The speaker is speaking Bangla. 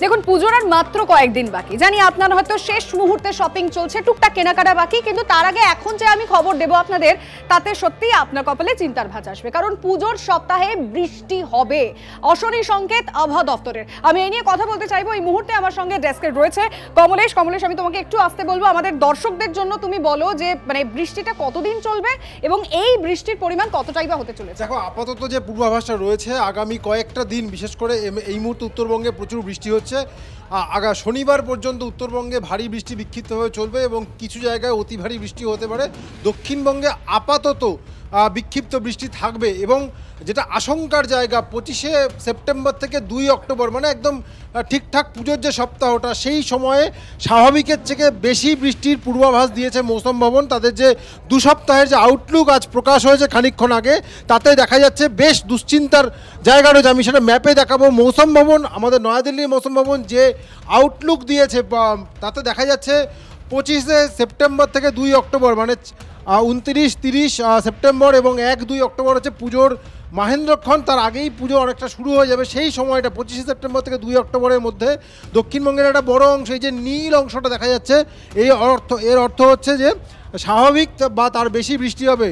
দেখুন পুজোর আর মাত্র কয়েকদিন বাকি, জানি আপনার হয়তো শেষ মুহূর্তে শপিং চলছে, টুকটাক কেনাকাটা বাকি, কিন্তু তার আগে এখন যে আমি খবর দেব আপনাদের তাতে সত্যি আপনার কপালে চিন্তার ভাঁজ আসবে, কারণ পুজোর সপ্তাহে বৃষ্টি হবে, অশনি সংকেত আবহাওয়া দপ্তরের। আমি এই নিয়ে কথা বলতে চাইবো, এই মুহূর্তে আমার সঙ্গে ডেস্কে রয়েছে কমলেশ। কমলেশ, আমি তোমাকে একটু আসতে বলবো, আমাদের দর্শকদের জন্য তুমি বলো যে মানে বৃষ্টিটা কতদিন চলবে এবং এই বৃষ্টির পরিমাণ কতটাই বা হতে চলেছে। দেখো, আপাতত যে পূর্বাভাসটা রয়েছে আগামী কয়েকটা দিন, বিশেষ করে এই মুহূর্তে উত্তরবঙ্গে প্রচুর বৃষ্টি হচ্ছে। শনিবার পর্যন্ত উত্তরবঙ্গে ভারী বৃষ্টি বিক্ষিপ্তভাবে চলবে এবং কিছু জায়গায় অতি ভারী বৃষ্টি হতে পারে। দক্ষিণবঙ্গে আপাতত বিক্ষিপ্ত বৃষ্টি থাকবে এবং যেটা আশঙ্কার জায়গা 25শে সেপ্টেম্বর থেকে 2 অক্টোবর, মানে একদম ঠিকঠাক পুজোর যে সপ্তাহটা, সেই সময়ে স্বাভাবিকের থেকে বেশি বৃষ্টির পূর্বাভাস দিয়েছে মৌসুম ভবন। তাদের যে 2 সপ্তাহের যে আউটলুক আজ প্রকাশ হয়েছে খানিকক্ষণ আগে, তাতে দেখা যাচ্ছে বেশ দুশ্চিন্তার জায়গা রয়েছে। আমি সেটা ম্যাপে দেখাবো। মৌসুম ভবন, আমাদের নয়াদিল্লির মৌসুম ভবন যে আউটলুক দিয়েছে তাতে দেখা যাচ্ছে 25শে সেপ্টেম্বর থেকে 2 অক্টোবর, মানে 29-30 সেপ্টেম্বর এবং 1-2 অক্টোবর হচ্ছে পুজোর মাহেন্দ্রক্ষণ। তার আগেই পুজো অনেকটা শুরু হয়ে যাবে। সেই সময়টা 25শে সেপ্টেম্বর থেকে 2 অক্টোবরের মধ্যে দক্ষিণবঙ্গের একটা বড় অংশ, এই যে নীল অংশটা দেখা যাচ্ছে, এর অর্থ হচ্ছে যে স্বাভাবিক বা তার বেশি বৃষ্টি হবে।